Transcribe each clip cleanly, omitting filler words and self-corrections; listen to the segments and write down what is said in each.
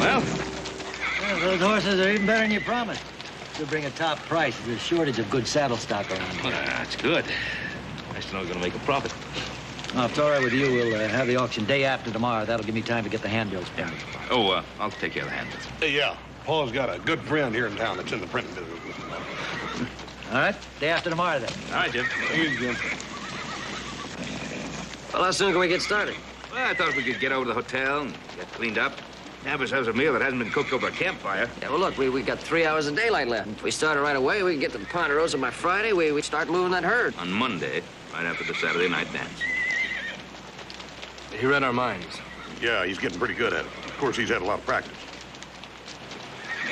Well, those horses are even better than you promised. You'll bring a top price. There's a shortage of good saddle stock around here. Well, that's good. Nice to know we're going to make a profit. Well, if it's all right with you, we'll have the auction day after tomorrow. That'll give me time to get the handbills printed. Oh, I'll take care of the handbills. Hey, yeah. Paul's got a good friend here in town that's in the printing business. All right, day after tomorrow, then. All right, Jim. Here's Jim. Well, how soon can we get started? Well, I thought we could get over to the hotel and get cleaned up. Have ourselves a meal that hasn't been cooked over a campfire. Yeah, well, look, we got 3 hours of daylight left. If we started right away, we can get to the Ponderosa by Friday. We start moving that herd. On Monday, right after the Saturday night dance. He read our minds. Yeah, he's getting pretty good at it. Of course, he's had a lot of practice.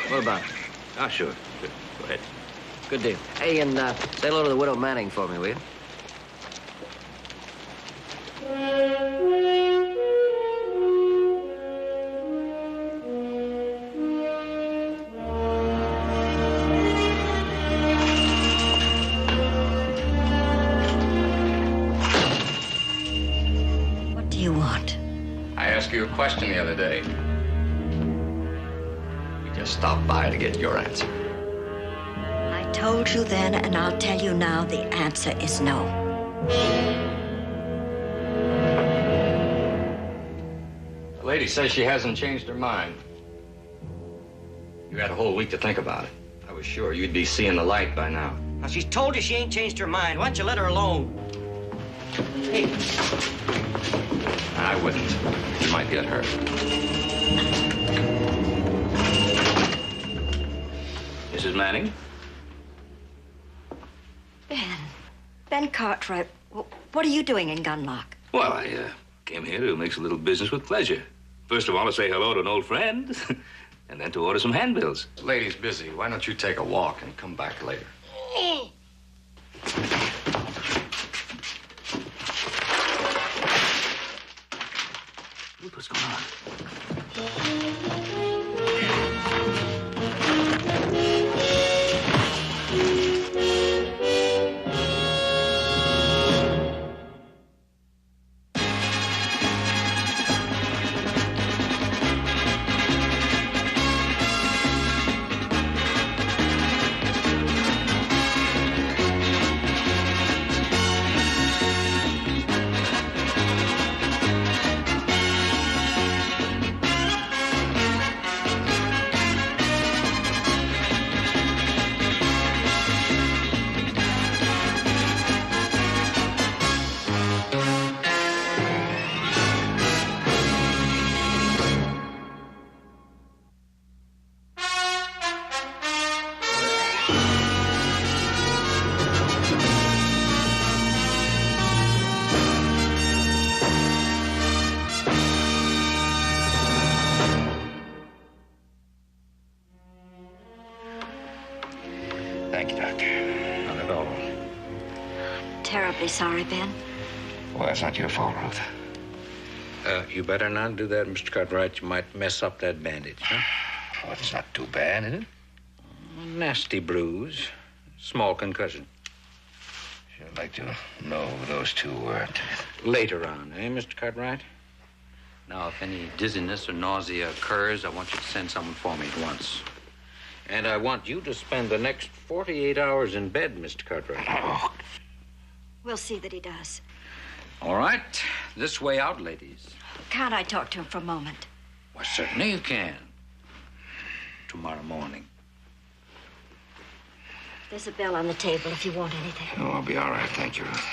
What about it? Ah, sure. Go ahead. Good deal. Hey, and say hello to the widow Manning for me, will you? What do you want? I asked you a question the other day. We just stopped by to get your answer. I told you then, and I'll tell you now, the answer is no. The lady says she hasn't changed her mind. You had a whole week to think about it. I was sure you'd be seeing the light by now. Now, she's told you she ain't changed her mind. Why don't you let her alone? Hey. I wouldn't. You might get hurt. Mrs. Manning? Ben Cartwright, what are you doing in Gunlock? Well, I came here to mix a little business with pleasure. First of all, to say hello to an old friend, and then to order some handbills. The lady's busy. Why don't you take a walk and come back later? Look what's going on. Thank you, Doctor. Not at all. Terribly sorry, Ben. Well, that's not your fault, Ruth. You better not do that, Mr. Cartwright. You might mess up that bandage, huh? Oh, it's not too bad, is it? Nasty bruise. Small concussion. I'd like to know who those two were. Later on, eh, Mr. Cartwright? Now, if any dizziness or nausea occurs, I want you to send someone for me at once. And I want you to spend the next 48 hours in bed, Mr. Cartwright. Oh. We'll see that he does. All right. This way out, ladies. Can't I talk to him for a moment? Why, certainly you can. Tomorrow morning. There's a bell on the table if you want anything. Oh, I'll be all right. Thank you, Ruth.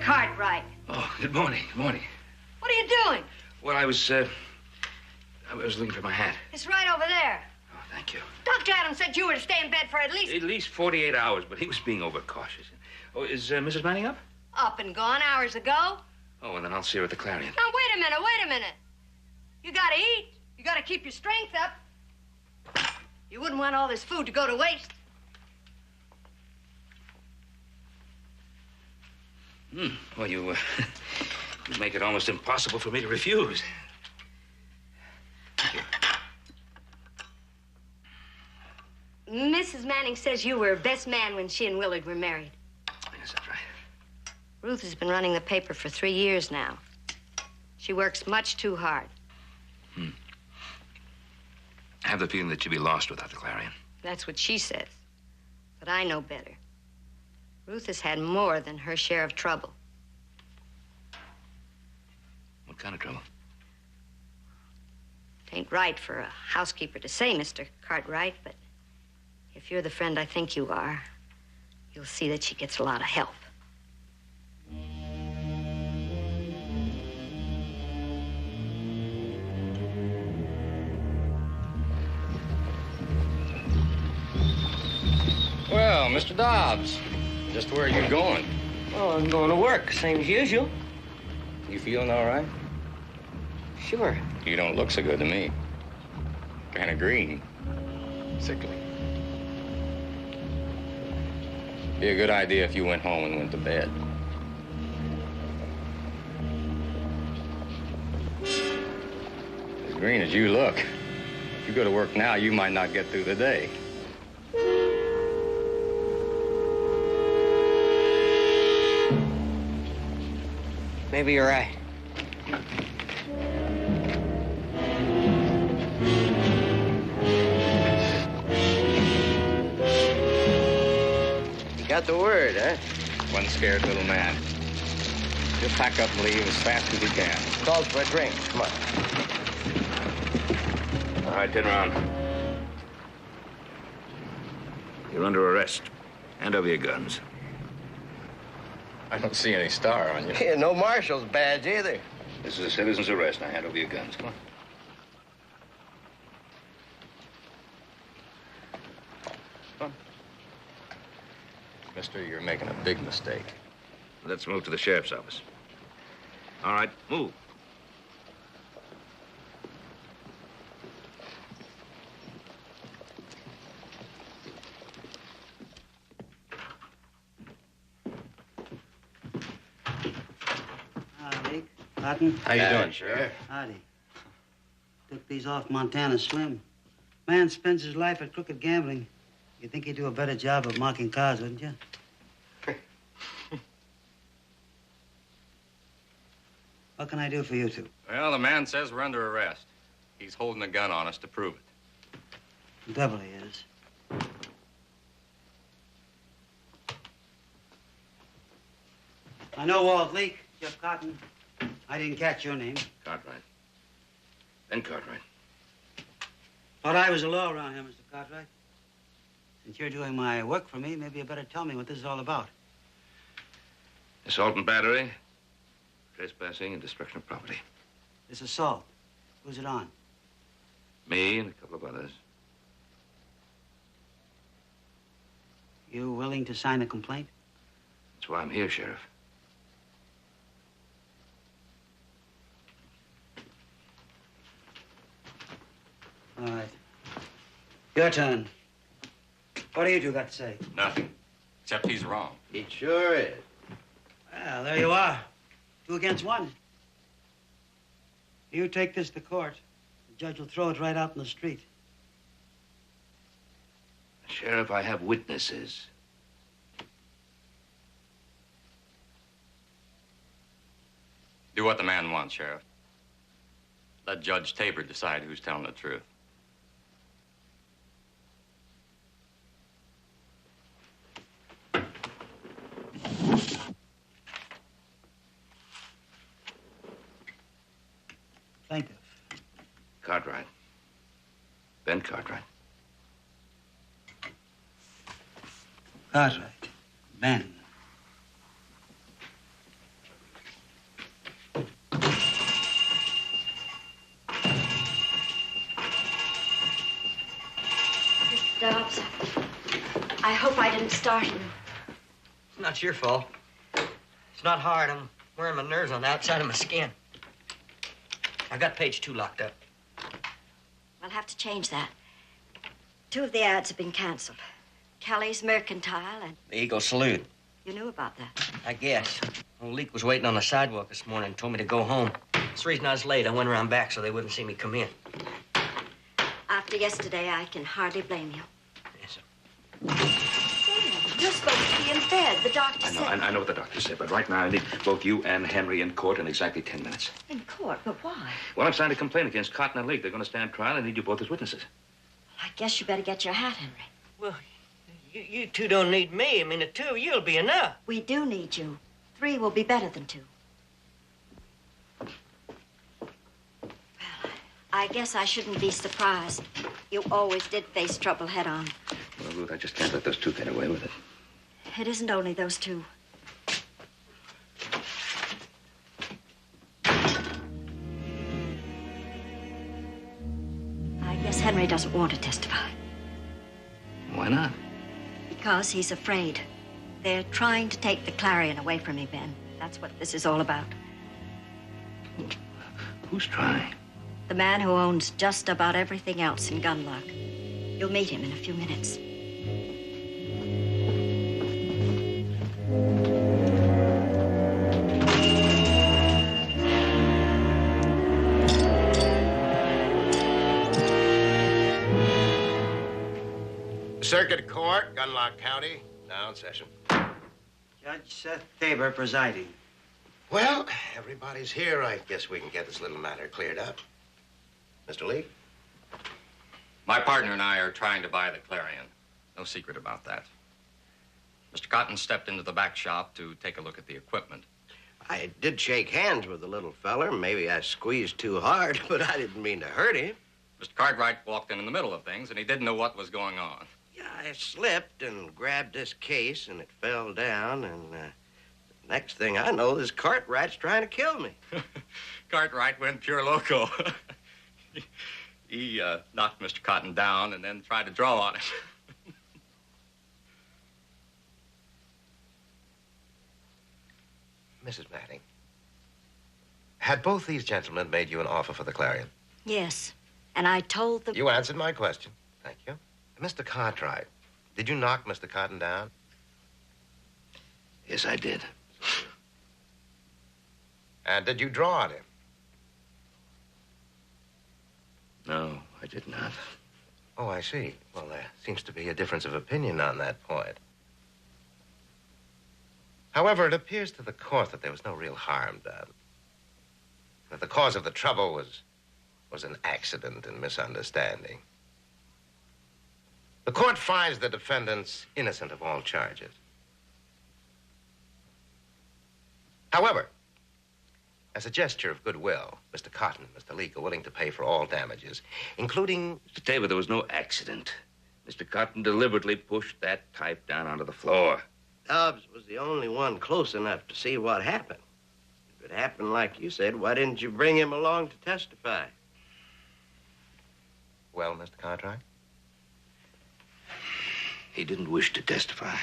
Cartwright. Oh, good morning. Good morning. What are you doing? Well, I was looking for my hat. It's right over there. Oh, thank you. Dr. Adams said you were to stay in bed for at least 48 hours, but he was being overcautious. Oh, is Mrs. Manning up? up and gone hours ago. Oh, and then I'll see her at the Clarion. Now, wait a minute. You gotta eat. You gotta keep your strength up. You wouldn't want all this food to go to waste. Well, you make it almost impossible for me to refuse. Thank you. Mrs. Manning says you were best man when she and Willard were married. Yes, that's right. Ruth has been running the paper for 3 years now. She works much too hard. I have the feeling that you'd be lost without the Clarion. That's what she says. But I know better. Ruth has had more than her share of trouble. What kind of trouble? It ain't right for a housekeeper to say, Mr. Cartwright, but if you're the friend I think you are, you'll see that she gets a lot of help. Well, Mr. Dobbs, just where are you going? Oh, I'm going to work, same as usual. You feeling all right? Sure. You don't look so good to me. Kind of green. Sickly. Be a good idea if you went home and went to bed. As green as you look, if you go to work now, you might not get through the day. Maybe you're right. You got the word, huh? One scared little man. He'll pack up and leave as fast as he can. Calls for a drink. Come on. All right, 10 round. You're under arrest. Hand over your guns. I don't see any star on you. Yeah, no marshal's badge either. This is a citizen's arrest. Now hand over your guns. Come on. Mister, you're making a big mistake. Let's move to the sheriff's office. All right, move. Howdy, Cotton. How you doing, Sheriff? Howdy. Took these off Montana Slim. Man spends his life at crooked gambling. You'd think he'd do a better job of marking cars, wouldn't you? What can I do for you two? Well, the man says we're under arrest. He's holding a gun on us to prove it. The devil he is. I know Walt Leake, Jeff Cotton. I didn't catch your name. Cartwright. Ben Cartwright. Thought I was the law around here, Mr. Cartwright. Since you're doing my work for me, maybe you better tell me what this is all about. Assault and battery, trespassing and destruction of property. This assault, who's it on? Me and a couple of others. You willing to sign a complaint? That's why I'm here, Sheriff. All right. Your turn. What do you two got to say? Nothing. Except he's wrong. He sure is. Well, there you are. 2 against 1. You take this to court. The judge will throw it right out in the street. Sheriff, I have witnesses. Do what the man wants, Sheriff. Let Judge Tabor decide who's telling the truth. Plaintiff. Cartwright. Ben Cartwright. Cartwright. Ben. hope I didn't startle you. It's not your fault. It's not hard. I'm wearing my nerves on the outside of my skin. I got page 2 locked up. We'll have to change that. 2 of the ads have been canceled. Kelly's Mercantile and... The Eagle Salute. You knew about that. I guess. Old Leak was waiting on the sidewalk this morning and told me to go home. That's the reason I was late. I went around back so they wouldn't see me come in. After yesterday, I can hardly blame you. Yes, sir. Ben, you're supposed to be in bed. The doctor said... I know what the doctor said, but right now I need both you and Henry in court in exactly 10 minutes. In court? But why? Well, I'm signed a complaint against Cotton and Leak. They're going to stand trial. I need you both as witnesses. I guess you better get your hat, Henry. Well, you two don't need me. I mean, the 2 of you'll be enough. We do need you. 3 will be better than 2. Well, I guess I shouldn't be surprised. You always did face trouble head on. Well, Ruth, I just can't let those 2 get away with it. It isn't only those 2. I guess Henry doesn't want to testify. Why not? Because he's afraid. They're trying to take the Clarion away from me, Ben. That's what this is all about. Who's trying? The man who owns just about everything else in Gunlock. You'll meet him in a few minutes. Circuit Court, Gunlock County, now in session. Judge Seth Tabor presiding. Well, everybody's here. I guess we can get this little matter cleared up. Mr. Lee? My partner and I are trying to buy the Clarion. No secret about that. Mr. Cotton stepped into the back shop to take a look at the equipment. I did shake hands with the little feller. Maybe I squeezed too hard, but I didn't mean to hurt him. Mr. Cartwright walked in the middle of things, and he didn't know what was going on. Yeah, I slipped and grabbed this case, and it fell down, and the next thing I know, this Cartwright's trying to kill me. Cartwright went pure loco. He knocked Mr. Cotton down and then tried to draw on him. Mrs. Manning, had both these gentlemen made you an offer for the Clarion? Yes, and I told them... You answered my question. Thank you. Mr. Cartwright, did you knock Mr. Cotton down? Yes, I did. And did you draw on him? No, I did not. Oh, I see. Well, there seems to be a difference of opinion on that point. However, it appears to the court that there was no real harm done. That the cause of the trouble was an accident and misunderstanding. The court finds the defendants innocent of all charges. However, as a gesture of goodwill, Mr. Cotton and Mr. Leak are willing to pay for all damages, including... Mr. Tabor, there was no accident. Mr. Cotton deliberately pushed that type down onto the floor. Dobbs was the only one close enough to see what happened. If it happened like you said, why didn't you bring him along to testify? Well, Mr. Cartwright? He didn't wish to testify.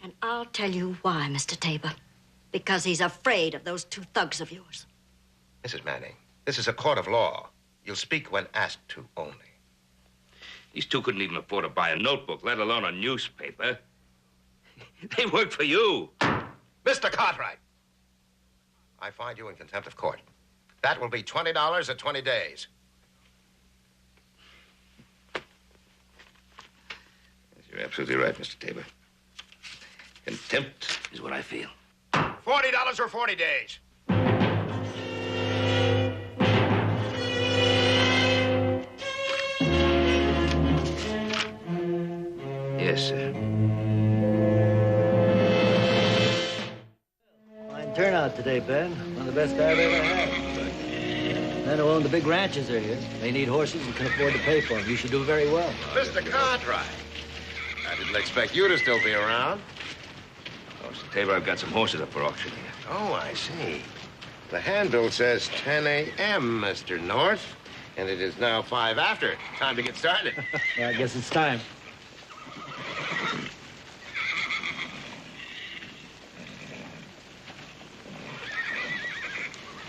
And I'll tell you why, Mr. Tabor. Because he's afraid of those 2 thugs of yours. Mrs. Manning, this is a court of law. You'll speak when asked to only. These 2 couldn't even afford to buy a notebook, let alone a newspaper. They work for you. Mr. Cartwright, I find you in contempt of court. That will be $20 or 20 days. You're absolutely right, Mr. Tabor. Contempt is what I feel. $40 or 40 days. Yes, sir. Fine turnout today, Ben. One of the best I've ever had. Men who own the big ranches are here. They need horses and can afford to pay for them. You should do very well. Mr. Cartwright, I didn't expect you to still be around. Oh, Mr. Tabor, I've got some horses up for auction here. Oh, I see. The handbill says 10 a.m., Mr. North, and it is now 5 after. Time to get started. Yeah, I guess it's time.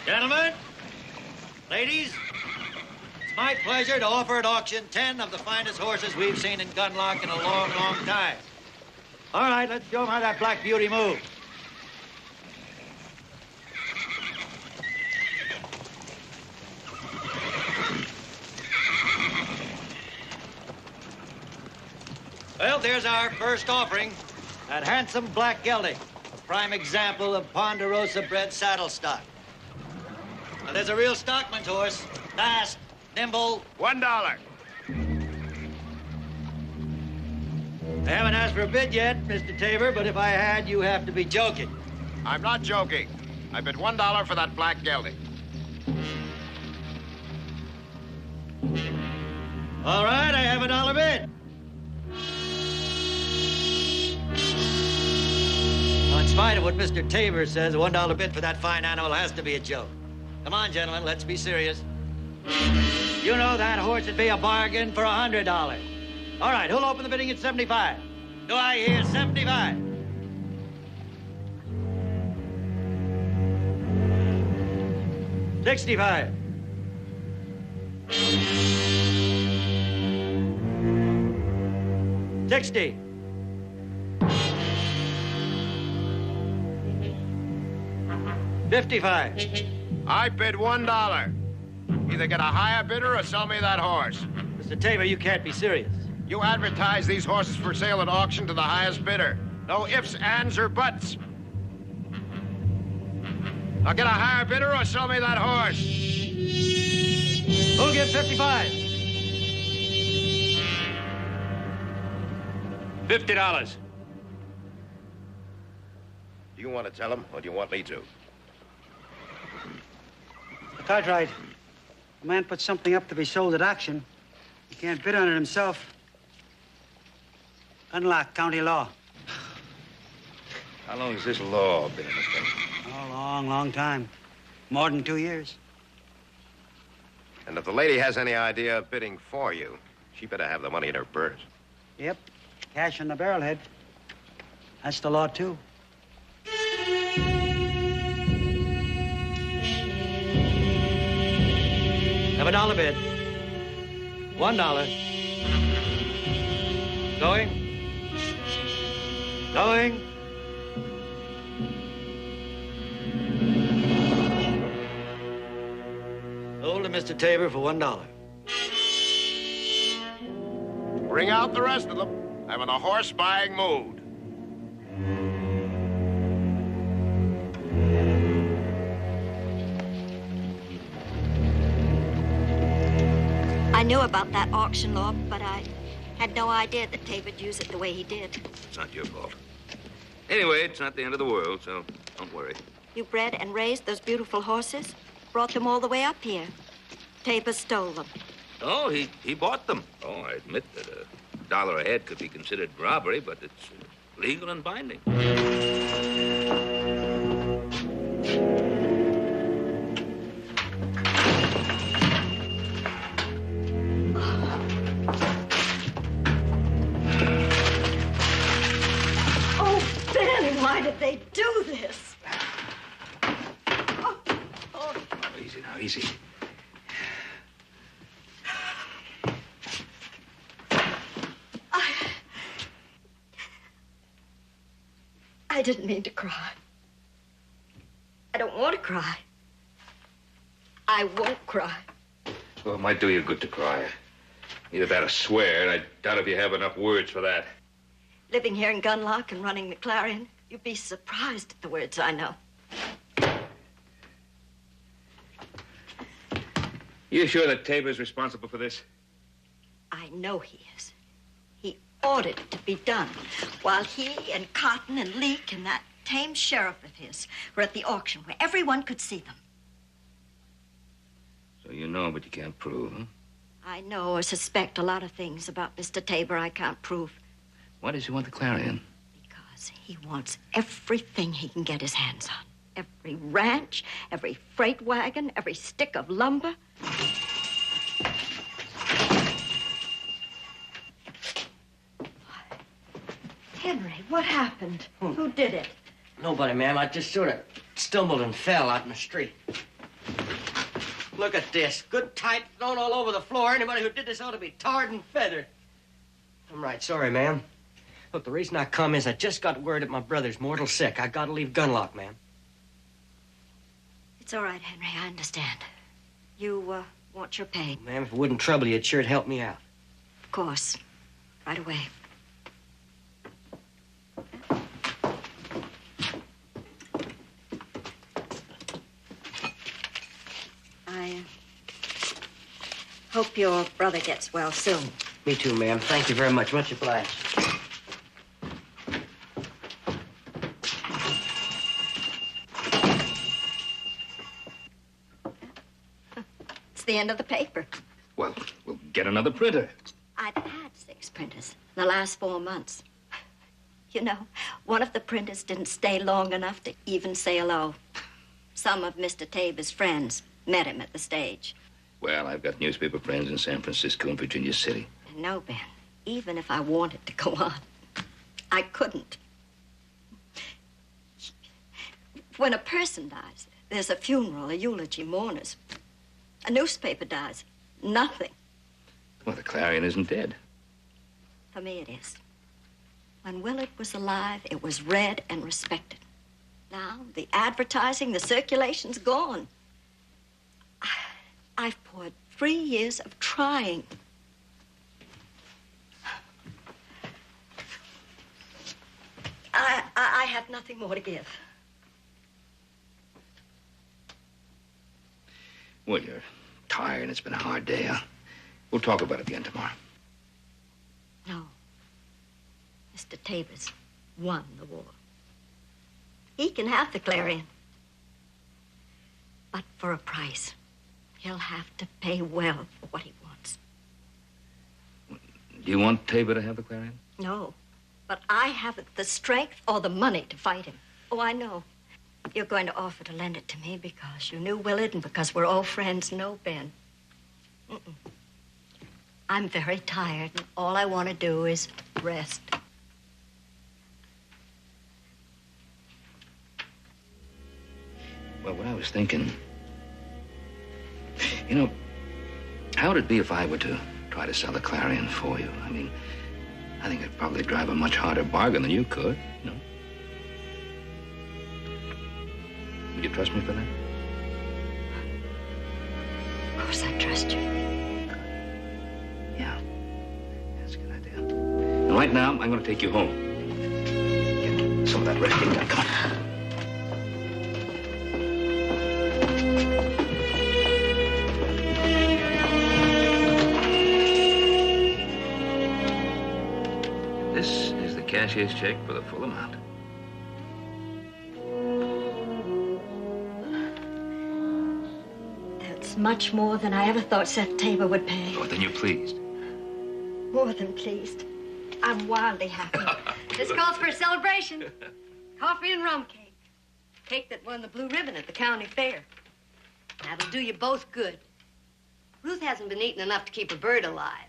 Gentlemen, ladies, it's my pleasure to offer at auction 10 of the finest horses we've seen in Gunlock in a long, long time. All right, let's show them how that Black Beauty moves. Well, there's our first offering, that handsome black gelding, a prime example of Ponderosa-bred saddle stock. Now, there's a real stockman's horse, fast, nimble. $1. I haven't asked for a bid yet, Mr. Tabor, but if I had, you have to be joking. I'm not joking. I bid $1 for that black gelding. All right, I have a $1 bid. Now, in spite of what Mr. Tabor says, a $1 bid for that fine animal has to be a joke. Come on, gentlemen, let's be serious. You know that horse would be a bargain for $100. All right, who'll open the bidding at 75? Do I hear 75? $65. $60. $55. I bid $1. Either get a higher bidder or sell me that horse. Mr. Tabor, you can't be serious. You advertise these horses for sale at auction to the highest bidder. No ifs, ands, or buts. Now get a higher bidder or sell me that horse. Who'll give 55? $50. Do you want to tell him, or do you want me to? Cartwright, a man puts something up to be sold at auction. He can't bid on it himself. Unlock county law. How long has this law been in effect? Oh, long, long time. More than 2 years. And if the lady has any idea of bidding for you, she better have the money in her purse. Yep, cash on the barrelhead. That's the law, too. Have a $1 bid. $1. Going. Going. Sold to Mr. Tabor for $1. Bring out the rest of them. I'm in a horse-buying mood. I knew about that auction law, but I had no idea that Tabor'd use it the way he did. It's not your fault. Anyway, it's not the end of the world, so don't worry. You bred and raised those beautiful horses, brought them all the way up here. Tabor stole them. Oh, he bought them. Oh, I admit that $1 a head could be considered robbery, but it's legal and binding. Oh, Ben, why did they do this? Oh, easy now, easy. I didn't mean to cry. I don't want to cry. I won't cry. Well, it might do you good to cry. Either that or swear, and I doubt if you have enough words for that. Living here in Gunlock and running the Clarion, you'd be surprised at the words I know. You sure that Tabor's responsible for this? I know he is. He ordered it to be done while he and Cotton and Leak and that tame sheriff of his were at the auction where everyone could see them. So you know, but you can't prove, huh? I know or suspect a lot of things about Mr. Tabor I can't prove. Why does he want the Clarion? Because he wants everything he can get his hands on. Every ranch, every freight wagon, every stick of lumber. Henry, what happened? Who did it? Nobody, ma'am. I just sort of stumbled and fell out in the street. Look at this. Good type thrown all over the floor. Anybody who did this ought to be tarred and feathered. I'm right sorry, ma'am. Look, the reason I come is I just got word that my brother's mortal sick. I gotta leave Gunlock, ma'am. It's all right, Henry. I understand. You, want your pay? Ma'am, if it wouldn't trouble you, it'd sure help me out. Of course. Right away. I hope your brother gets well soon. Me too, ma'am. Thank you very much. Much obliged. It's the end of the paper. Well, we'll get another printer. I've had 6 printers in the last 4 months. You know, one of the printers didn't stay long enough to even say hello. Some of Mr. Tabor's friends met him at the stage. Well, I've got newspaper friends in San Francisco and Virginia City. No, Ben, even if I wanted to go on, I couldn't. When a person dies, there's a funeral, a eulogy, mourners. A newspaper dies, nothing. Well, the Clarion isn't dead. For me, it is. When Willard was alive, it was read and respected. Now, the advertising, the circulation's gone. I've poured 3 years of trying. I have nothing more to give. Well, you're tired and it's been a hard day, huh? We'll talk about it again tomorrow. No. Mr. Tabor's won the war. He can have the Clarion. But for a price. He'll have to pay well for what he wants. Do you want Tabor to have the Clarion? No. But I haven't the strength or the money to fight him. Oh, I know. You're going to offer to lend it to me because you knew Willard and because we're old friends. No, Ben. I'm very tired, and all I want to do is rest. Well, what I was thinking... You know, how would it be if I were to try to sell the Clarion for you? I mean, I think I'd probably drive a much harder bargain than you could, you know. Would you trust me for that? Of course I trust you. Yeah. That's a good idea. And right now, I'm going to take you home. Get some of that resting done. Come on. This is the cashier's check for the full amount. That's much more than I ever thought Seth Tabor would pay. Oh, then you're pleased. More than pleased. I'm wildly happy. This calls for a celebration. Coffee and rum cake. Cake that won the blue ribbon at the county fair. That'll do you both good. Ruth hasn't been eating enough to keep a bird alive.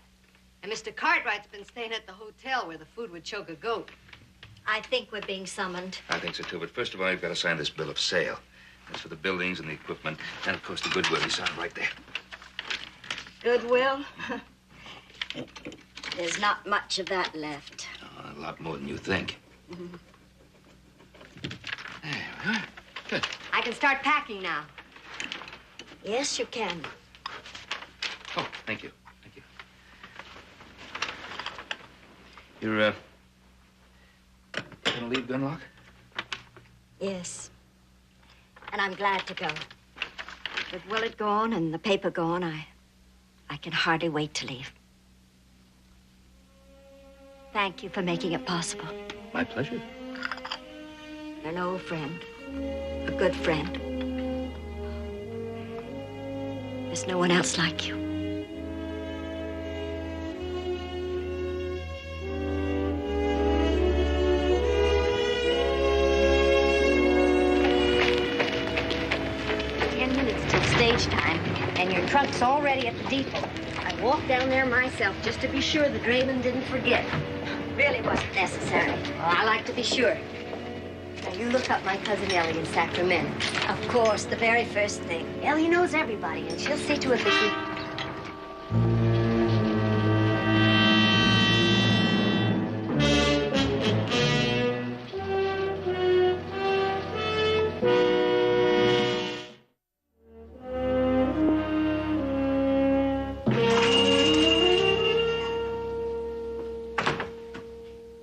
And Mr. Cartwright's been staying at the hotel where the food would choke a goat. I think we're being summoned. I think so, too. But first of all, you've got to sign this bill of sale. That's for the buildings and the equipment. And, of course, the goodwill. You sign right there. Goodwill? There's not much of that left. Oh, a lot more than you think. Mm-hmm. There we are. Good. I can start packing now. Yes, you can. Oh, thank you. Thank you. You're, gonna leave Gunlock? Yes. And I'm glad to go. With Willard gone and the paper gone, I can hardly wait to leave. Thank you for making it possible. My pleasure. You're an old friend. A good friend. There's no one else like you. Stage time, and your trunk's already at the depot. I walked down there myself just to be sure the drayman didn't forget. Really wasn't necessary. Well, I like to be sure. Now, You look up my cousin Ellie in Sacramento. Of course, the very first thing. Ellie knows everybody, and she'll see to it that we...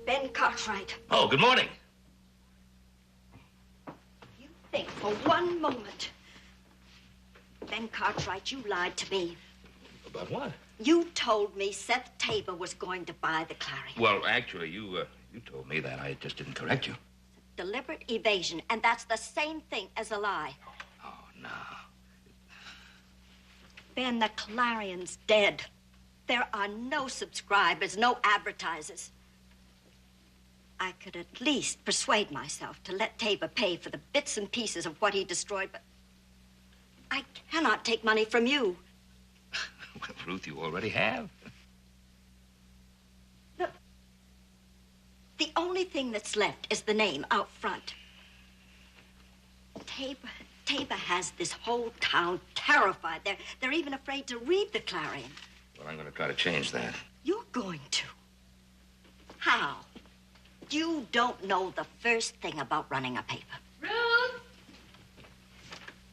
Ben Cartwright, Oh, good morning. you think for one moment. Ben Cartwright, you lied to me. About what? You told me Seth Tabor was going to buy the Clarion. Well, actually, you told me that. I just didn't correct you. Deliberate evasion, and that's the same thing as a lie. Oh, no. Ben, the Clarion's dead. There are no subscribers, no advertisers. I could at least persuade myself to let Tabor pay for the bits and pieces of what he destroyed, but I cannot take money from you. Well, Ruth, you already have. Look, the only thing that's left is the name out front. Tabor has this whole town terrified. They're even afraid to read the Clarion. Well, I'm going to try to change that. You're going to? How? You don't know the first thing about running a paper. Ruth!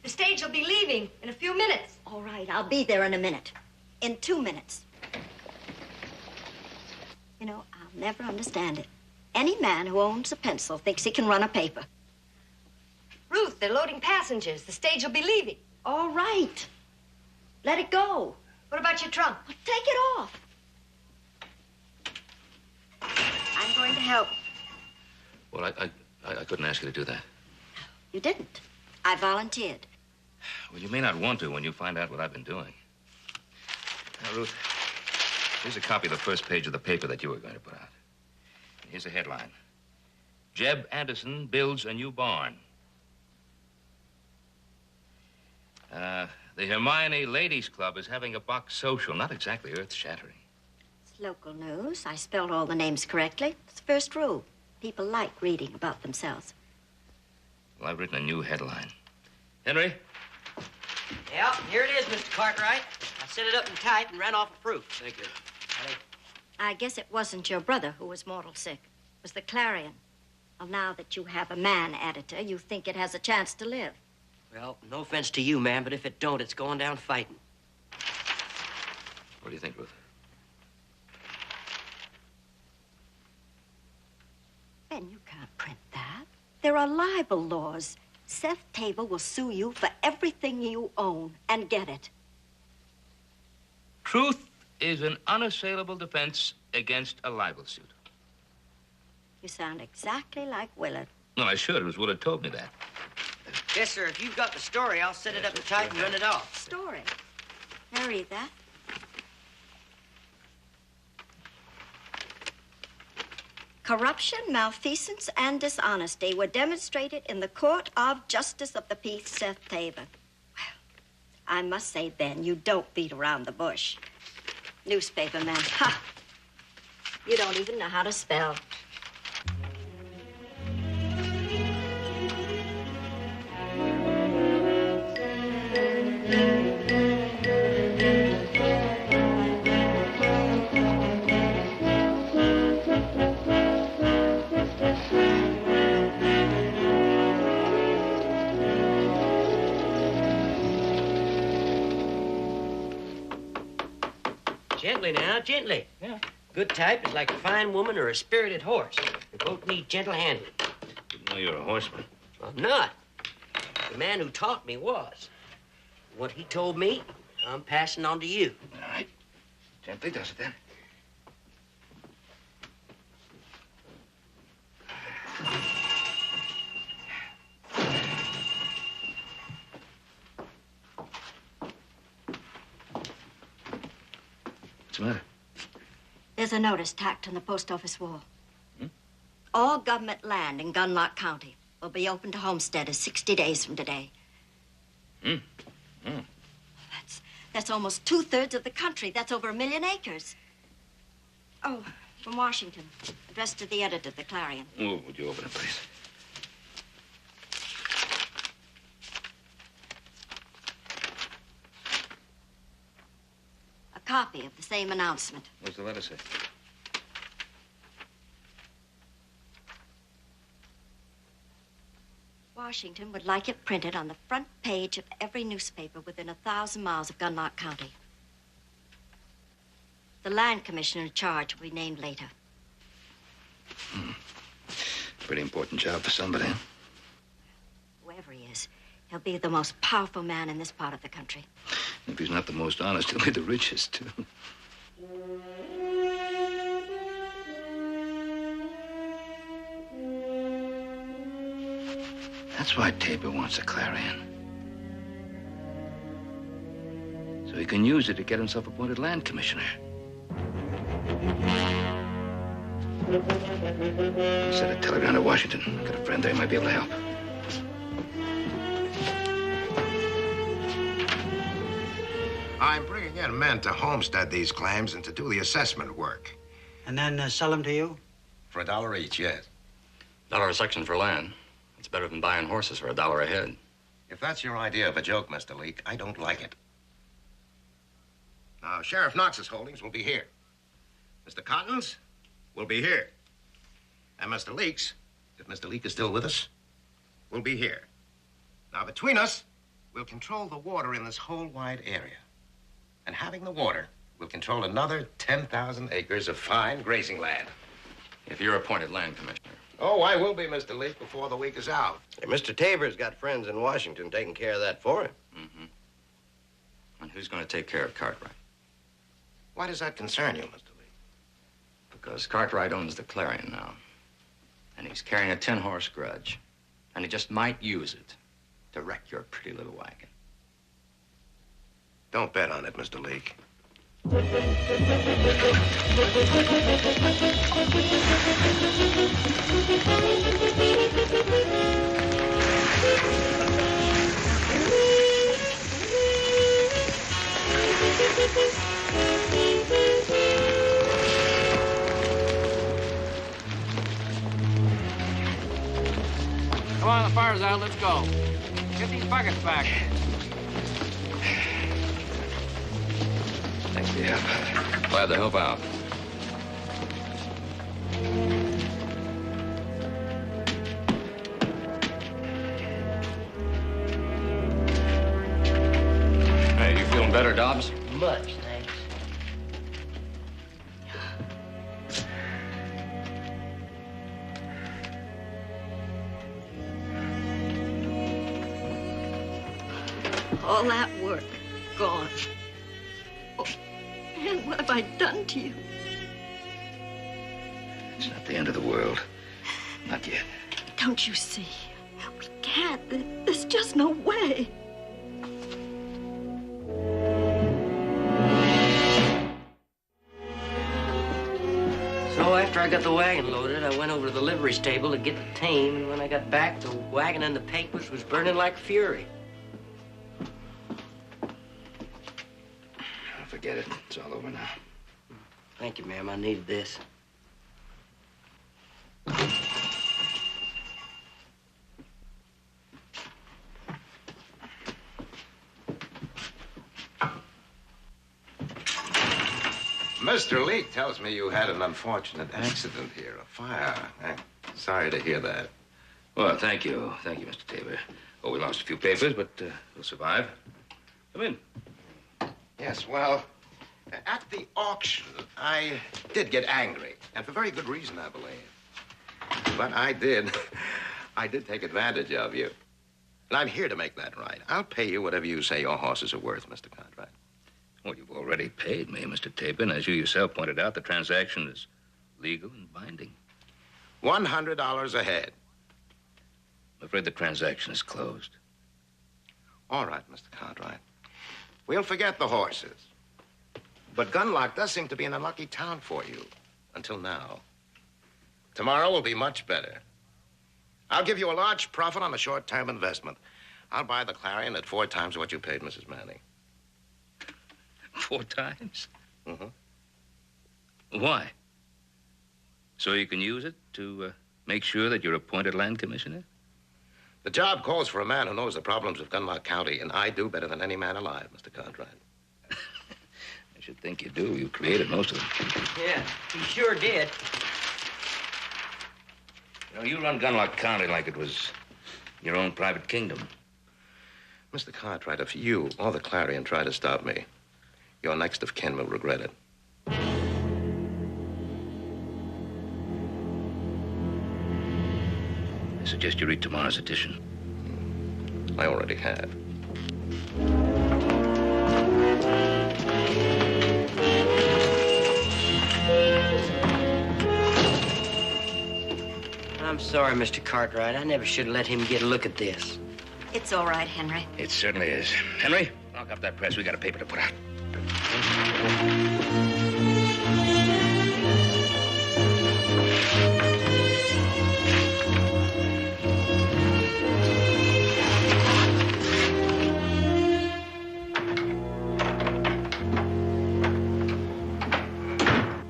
The stage will be leaving in a few minutes. All right, I'll be there in a minute. In 2 minutes. You know, I'll never understand it. Any man who owns a pencil thinks he can run a paper. Ruth, they're loading passengers. The stage will be leaving. All right. Let it go. What about your trunk? Well, take it off. I'm going to help. Well, I couldn't ask you to do that. You didn't. I volunteered. Well, you may not want to when you find out what I've been doing. Now, Ruth, here's a copy of the first page of the paper that you were going to put out. And here's a headline. Jeb Anderson builds a new barn. The Hermione Ladies Club is having a box social. Not exactly earth-shattering. It's local news. I spelled all the names correctly. It's the first rule. People like reading about themselves. Well, I've written a new headline. Henry? Yeah, here it is, Mr. Cartwright. I set it up and typed and ran off a proof. Thank you. I guess it wasn't your brother who was mortal sick. It was the Clarion. Well, now that you have a man editor, you think it has a chance to live. Well, no offense to you, ma'am, but if it don't, it's going down fighting. What do you think, Ruth? Ben, you can't print that. There are libel laws. Seth Tabor will sue you for everything you own and get it. Truth is an unassailable defense against a libel suit. You sound exactly like Willard. Well, I should. It was Willard told me that. Yes, sir, if you've got the story, I'll set it up and type and run it off. Story. I read that. Corruption, malfeasance, and dishonesty were demonstrated in the court of justice of the peace, Seth Tabor. Well, I must say, Ben, you don't beat around the bush. Newspaperman, ha! You don't even know how to spell. Gently now, gently. Yeah. Good type is like a fine woman or a spirited horse. They both need gentle handling. Didn't know you were a horseman. I'm not. The man who taught me was. What he told me, I'm passing on to you. All right. Gently does it, then. What's the matter? There's a notice tacked on the post office wall. All government land in Gunlock County will be open to homesteaders 60 days from today. That's almost 2/3 of the country. That's over 1 million acres. Oh, from Washington. Addressed to the editor of the Clarion. Oh, would you open it, please? copy of the same announcement. What's the letter say? Washington would like it printed on the front page of every newspaper within 1,000 miles of Gunlock County. The land commissioner in charge will be named later. Pretty important job for somebody. Whoever he is, he'll be the most powerful man in this part of the country. If he's not the most honest, he'll be the richest, too. That's why Tabor wants a Clarion. So he can use it to get himself appointed land commissioner. Send a telegram to Washington. Got a friend there, might be able to help. I'm bringing in men to homestead these claims and to do the assessment work. And then sell them to you? For $1 each, yes. $1 a section for land. It's better than buying horses for $1 a head. If that's your idea of a joke, Mr. Leake, I don't like it. Now, Sheriff Knox's holdings will be here. Mr. Cotton's will be here. And Mr. Leake's, if Mr. Leake is still with us, will be here. Now, between us, we'll control the water in this whole wide area. And having the water, we'll control another 10,000 acres of fine grazing land. If you're appointed land commissioner. Oh, I will be, Mr. Leake, before the week is out. Hey, Mr. Tabor's got friends in Washington taking care of that for him. Mm-hmm. And who's going to take care of Cartwright? Why does that concern you, Mr. Leake? Because Cartwright owns the Clarion now. And he's carrying a 10-horse grudge. And he just might use it to wreck your pretty little wagon. Don't bet on it, Mr. Leake. Come on, the fire's out. Let's go. Get these buckets back. Thanks for your help. Glad to help out. Hey, you feeling better, Dobbs? Much, thanks. All that work, gone. Oh, man, what have I done to you? It's not the end of the world. Not yet. Don't you see? We can't. There's just no way. So after I got the wagon loaded, I went over to the livery stable to get the team, and when I got back, the wagon and the papers was burning like fury. Forget it. It's all over now. Thank you, ma'am. I needed this. Mr. Leake tells me you had an unfortunate accident here, a fire. I'm sorry to hear that. Well, thank you. Thank you, Mr. Tabor. Oh, we lost a few papers, but we'll survive. Come in. Yes, well, at the auction, I did get angry, and for very good reason, I believe. But I did take advantage of you. And I'm here to make that right. I'll pay you whatever you say your horses are worth, Mr. Cartwright. Well, you've already paid me, Mr. Tabor, and as you yourself pointed out, the transaction is legal and binding. $100 a head. I'm afraid the transaction is closed. All right, Mr. Cartwright. We'll forget the horses. But Gunlock does seem to be an unlucky town for you. Until now. Tomorrow will be much better. I'll give you a large profit on a short-term investment. I'll buy the Clarion at 4 times what you paid Mrs. Manning. 4 times? Mm-hmm. Why? So you can use it to make sure that you're appointed land commissioner? The job calls for a man who knows the problems of Gunlock County, and I do better than any man alive, Mr. Cartwright. I should think you do. You created most of them. Yeah, he sure did. You know, you run Gunlock County like it was your own private kingdom. Mr. Cartwright, if you or the Clarion try to stop me, your next of kin will regret it. I suggest you read tomorrow's edition. I already have. I'm sorry, Mr. Cartwright. I never should have let him get a look at this. It's all right, Henry. It certainly is. Henry, lock up that press. We got a paper to put out.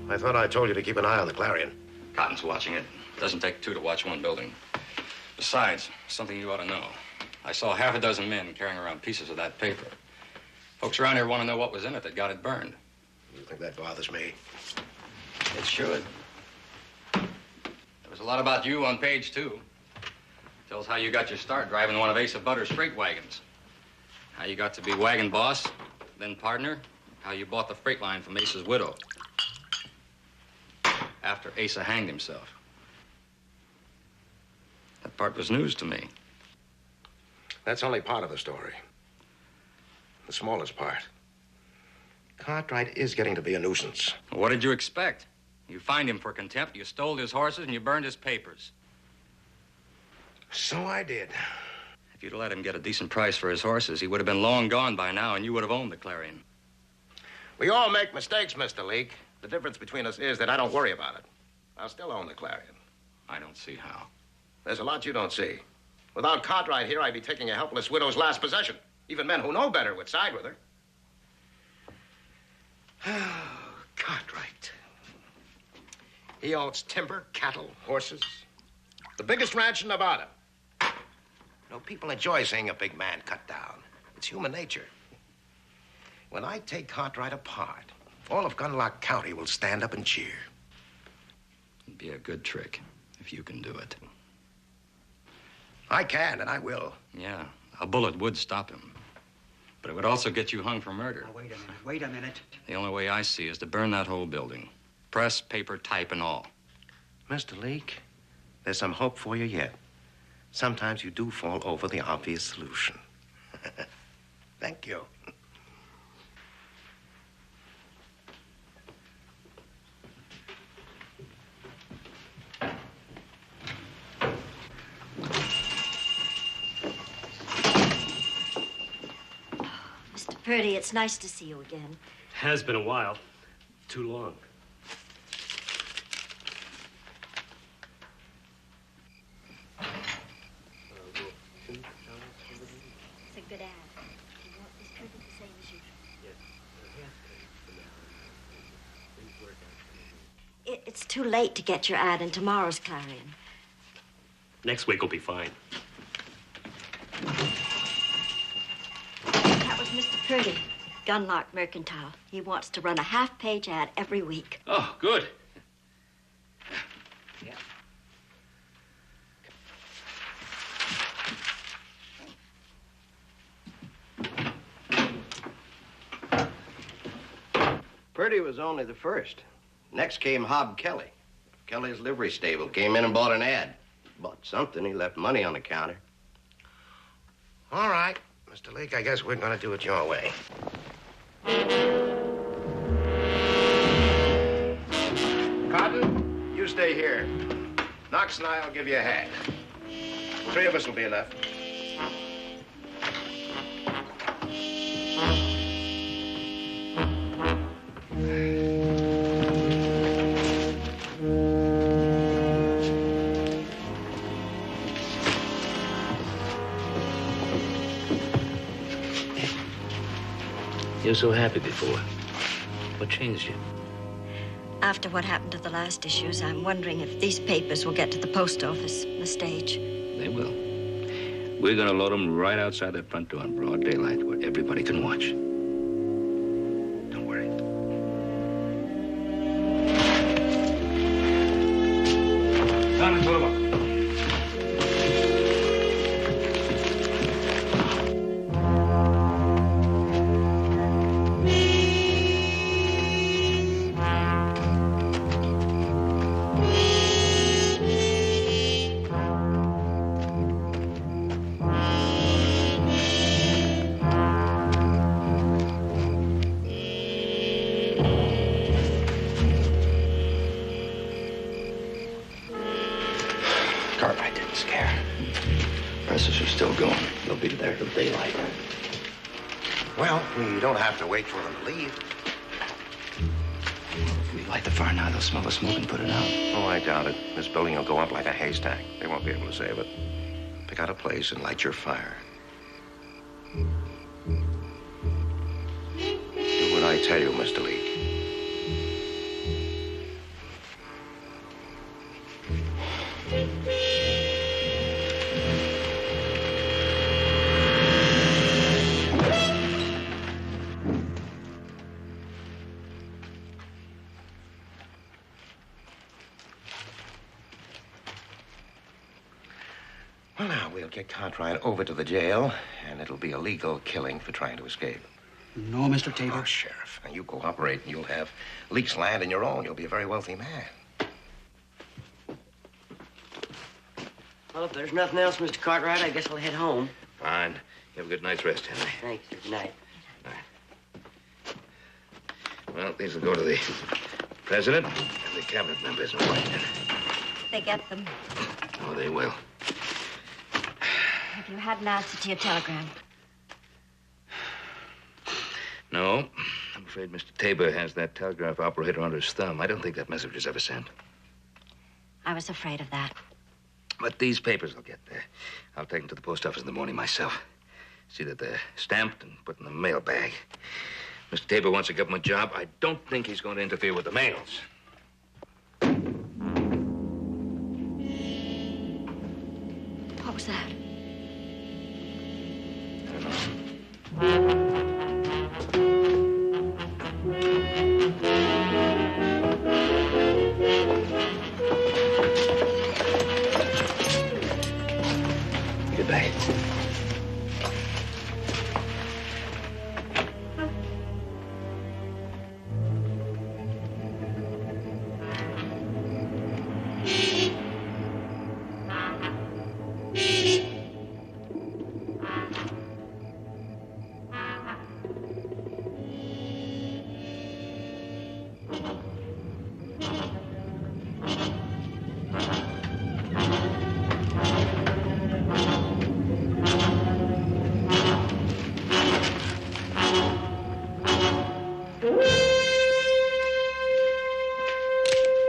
I thought I told you to keep an eye on the Clarion. Cotton's watching it. Doesn't take two to watch one building. Besides, something you ought to know. I saw half a dozen men carrying around pieces of that paper. Folks around here want to know what was in it that got it burned. You think that bothers me? It should. There was a lot about you on page 2. Tells how you got your start driving one of Asa Butter's freight wagons. How you got to be wagon boss, then partner. How you bought the freight line from Asa's widow. After Asa hanged himself. That part was news to me. That's only part of the story. The smallest part. Cartwright is getting to be a nuisance. What did you expect? You fined him for contempt, you stole his horses, and you burned his papers. So I did. If you'd let him get a decent price for his horses, he would have been long gone by now, and you would have owned the Clarion. We all make mistakes, Mr. Leake. The difference between us is that I don't worry about it. I'll still own the Clarion. I don't see how. There's a lot you don't see. Without Cartwright here, I'd be taking a helpless widow's last possession. Even men who know better would side with her. Cartwright. He owns timber, cattle, horses. The biggest ranch in Nevada. You know, people enjoy seeing a big man cut down. It's human nature. When I take Cartwright apart, all of Gunlock County will stand up and cheer. It'd be a good trick if you can do it. I can, and I will. Yeah, a bullet would stop him. But it would also get you hung for murder. Now, wait a minute. The only way I see is to burn that whole building. Press, paper, type, and all. Mr. Leake, there's some hope for you yet. Sometimes you do fall over the obvious solution. Thank you. Mr. Purdy, it's nice to see you again. Has been a while. Too long. It's a good ad. You want this printed the same as usual. It's too late to get your ad in tomorrow's Clarion. Next week will be fine. That was Mr. Purdy, Gunlock Mercantile. He wants to run a half-page ad every week. Oh, good. Yeah. Purdy was only the first. Next came Hob Kelly. Kelly's livery stable came in and bought an ad. Bought something. He left money on the counter. All right, Mr. Leake, I guess we're going to do it your way. Cotton, you stay here. Knox and I'll give you a hand. 3 of us will be left. You were so happy before. What changed you? After what happened to the last issues, I'm wondering if these papers will get to the post office, the stage. They will. We're going to load them right outside that front door in broad daylight where everybody can watch. Don't worry. be there till daylight. Well, we don't have to wait for them to leave. If we light the fire now, they'll smell the smoke and put it out. Oh, I doubt it. This building will go up like a haystack. They won't be able to save it. Pick out a place and light your fire. Do what I tell you, Mr. Leake. Well, now, we'll get Cartwright over to the jail, and it'll be a legal killing for trying to escape. No, Mr. Tabor. Oh, Sheriff, now you cooperate, and you'll have Leake's land and your own. You'll be a very wealthy man. Well, if there's nothing else, Mr. Cartwright, I guess I'll head home. Fine. You have a good night's rest, Henry. Thanks, sir. Good night. Well, these will go to the president and the cabinet members. They get them. Oh, they will. Have you had an answer to your telegram? No. I'm afraid Mr. Tabor has that telegraph operator under his thumb. I don't think that message was ever sent. I was afraid of that. But these papers will get there. I'll take them to the post office in the morning myself. See that they're stamped and put in the mail bag. Mr. Tabor wants a government job. I don't think he's going to interfere with the mails. What was that? Get back.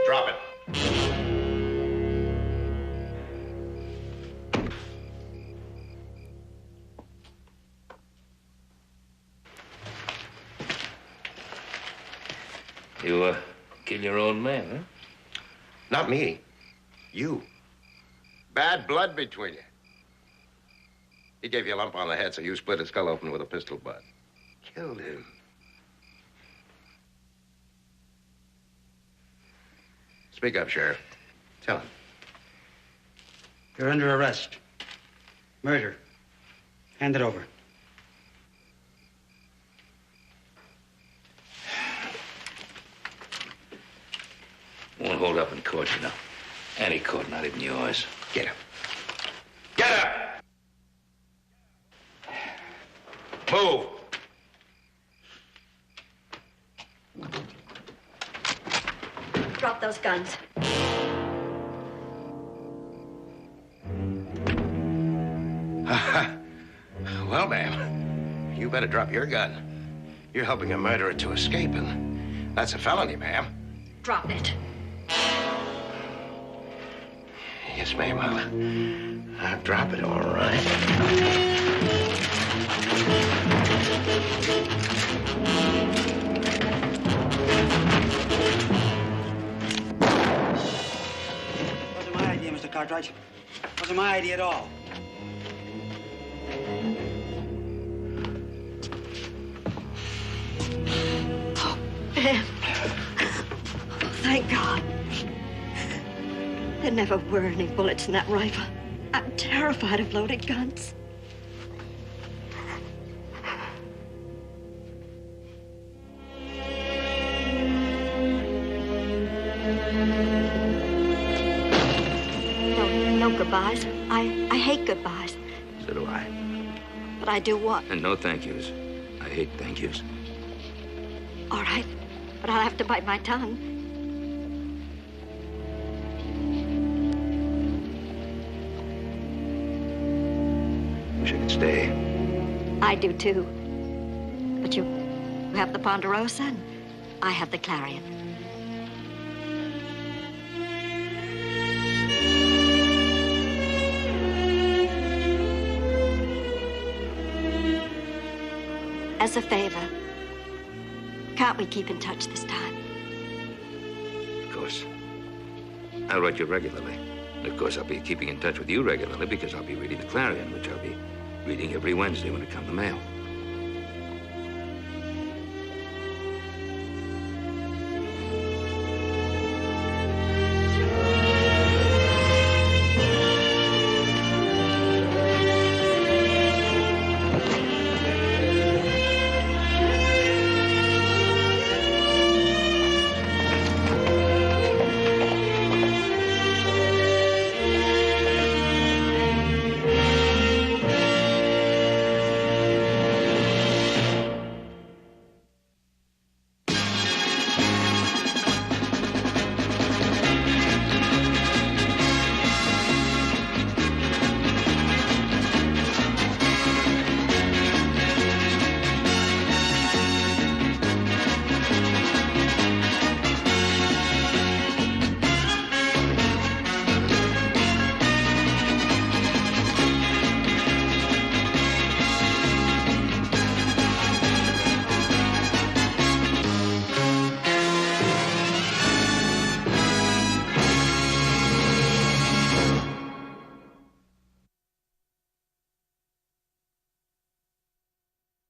Drop it. You, kill your own man, huh? Not me. You. Bad blood between you. He gave you a lump on the head, so you split his skull open with a pistol butt. Killed him. Speak up, Sheriff. Tell him. You're under arrest. Murder. Hand it over. Won't hold up in court, you know. Any court, not even yours. Get up. Get up! Move! Drop those guns. Well, ma'am, you better drop your gun. You're helping a murderer to escape, and that's a felony, ma'am. Drop it. Yes, ma'am, I'll drop it, all right. Wasn't my idea, Mr. Cartwright. Wasn't my idea at all. Ben. Thank God. There never were any bullets in that rifle. I'm terrified of loaded guns. No goodbyes. I hate goodbyes. So do I. But I do what? And no thank yous. I hate thank yous. All right. But I'll have to bite my tongue. Wish I could stay. I do, too. But you have the Ponderosa, and I have the Clarion. As a favor, can't we keep in touch this time? Of course. I'll write you regularly. And of course, I'll be keeping in touch with you regularly because I'll be reading the Clarion, which I'll be reading every Wednesday when it comes in the mail.